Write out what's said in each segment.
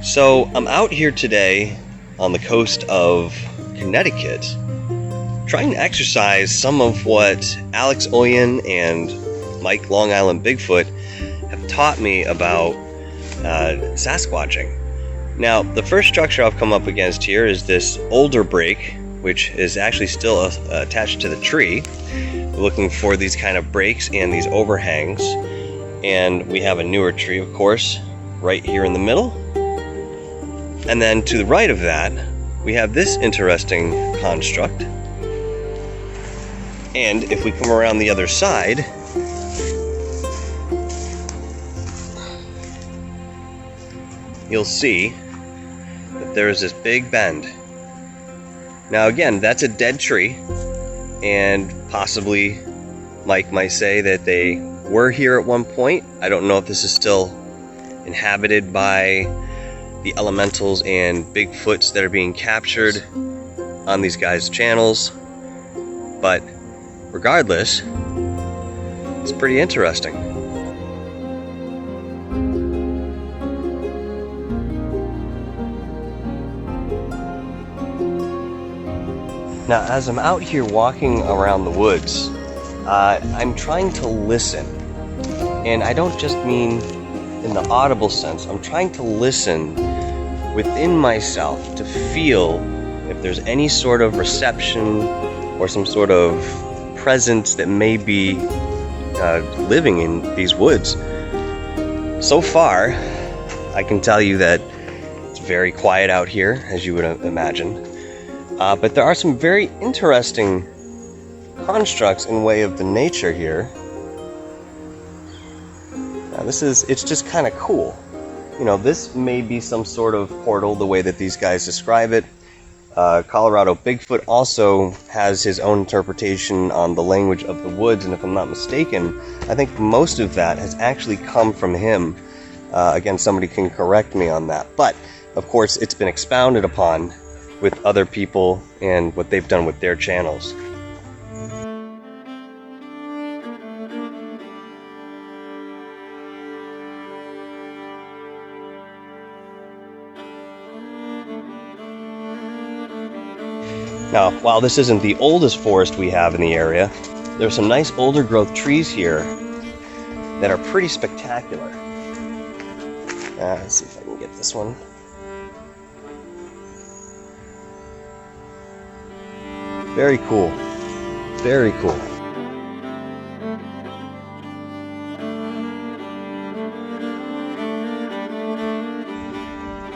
So I'm out here today on the coast of Connecticut trying to exercise some of what Alex Oien and Mike Long Island Bigfoot have taught me about Sasquatching. Now, the first structure I've come up against here is this older break, which is actually still attached to the tree. We're looking for these kind of breaks and these overhangs. And we have a newer tree, of course, right here in the middle. And then to the right of that, we have this interesting construct. And if we come around the other side, you'll see that there is this big bend. Now again, that's a dead tree, and possibly Mike might say that they were here at one point. I don't know if this is still inhabited by the elementals and Bigfoots that are being captured on these guys' channels, but regardless, it's pretty interesting. Now, as I'm out here walking around the woods, I'm trying to listen. And I don't just mean in the audible sense. I'm trying to listen within myself to feel if there's any sort of reception or some sort of presence that may be living in these woods. So far, I can tell you that it's very quiet out here, as you would imagine. But there are some very interesting constructs in way of the nature here. Now it's just kind of cool. You know, this may be some sort of portal the way that these guys describe it. Colorado Bigfoot also has his own interpretation on the language of the woods, and if I'm not mistaken, I think most of that has actually come from him. Again, somebody can correct me on that. But, of course, it's been expounded upon with other people and what they've done with their channels. Now, while this isn't the oldest forest we have in the area, there's some nice older growth trees here that are pretty spectacular. Let's see if I can get this one. Very cool. Very cool.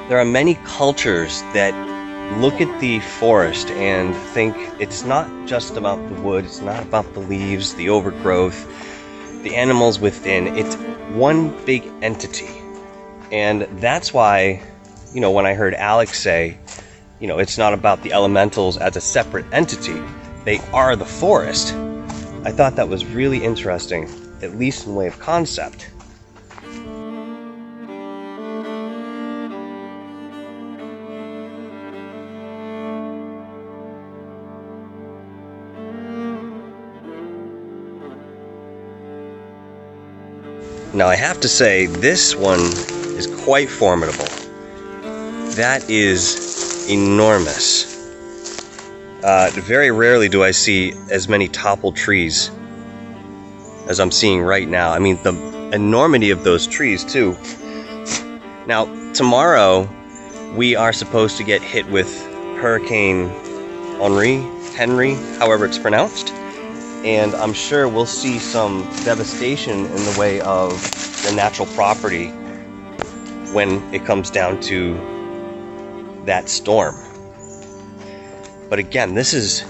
There are many cultures that look at the forest and think it's not just about the wood, it's not about the leaves, the overgrowth, the animals within. It's one big entity. And that's why, you know, when I heard Alex say, you know, it's not about the elementals as a separate entity, they are the forest, I thought that was really interesting, at least in way of concept. Now I have to say, this one is quite formidable. That is enormous. Very rarely do I see as many toppled trees as I'm seeing right now. I mean, the enormity of those trees too. Now, tomorrow we are supposed to get hit with Hurricane Henry, however it's pronounced. And I'm sure we'll see some devastation in the way of the natural property when it comes down to that storm. But again, it's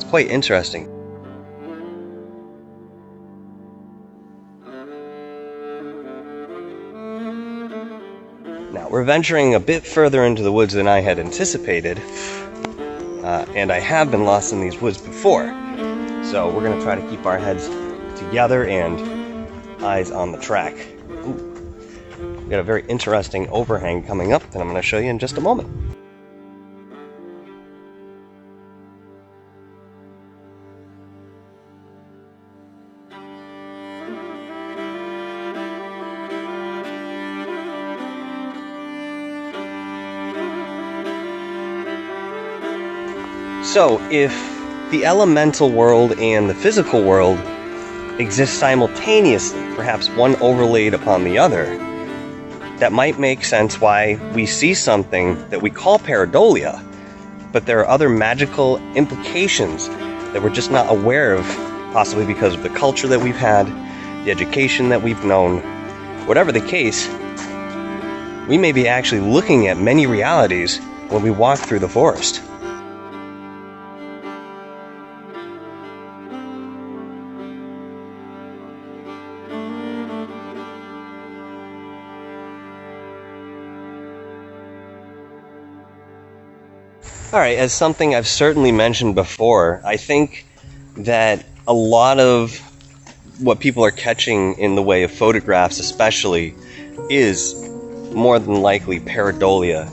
quite interesting. Now, we're venturing a bit further into the woods than I had anticipated, and I have been lost in these woods before. So we're going to try to keep our heads together and eyes on the track. We've got a very interesting overhang coming up that I'm going to show you in just a moment. So, if the elemental world and the physical world exist simultaneously, perhaps one overlaid upon the other, that might make sense why we see something that we call pareidolia, but there are other magical implications that we're just not aware of, possibly because of the culture that we've had, the education that we've known. Whatever the case, we may be actually looking at many realities when we walk through the forest. Alright, as something I've certainly mentioned before, I think that a lot of what people are catching in the way of photographs especially is more than likely pareidolia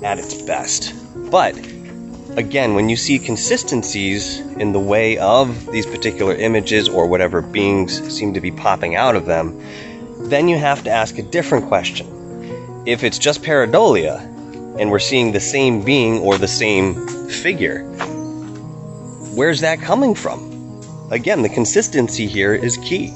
at its best. But again, when you see consistencies in the way of these particular images or whatever beings seem to be popping out of them, then you have to ask a different question. If it's just pareidolia and we're seeing the same being or the same figure, where's that coming from? Again, the consistency here is key.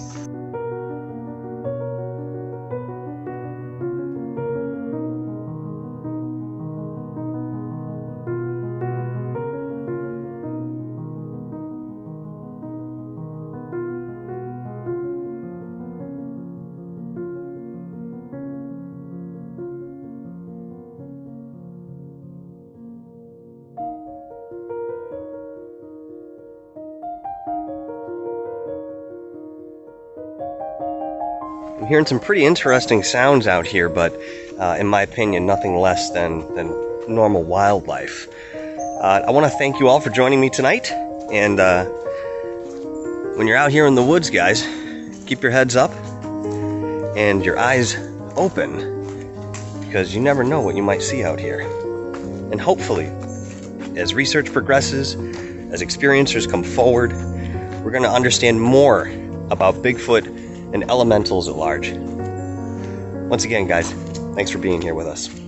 I'm hearing some pretty interesting sounds out here, but in my opinion, nothing less than normal wildlife. I want to thank you all for joining me tonight, and when you're out here in the woods, guys, keep your heads up and your eyes open, because you never know what you might see out here. And hopefully, as research progresses, as experiencers come forward, we're going to understand more about Bigfoot and elementals at large. Once again, guys, thanks for being here with us.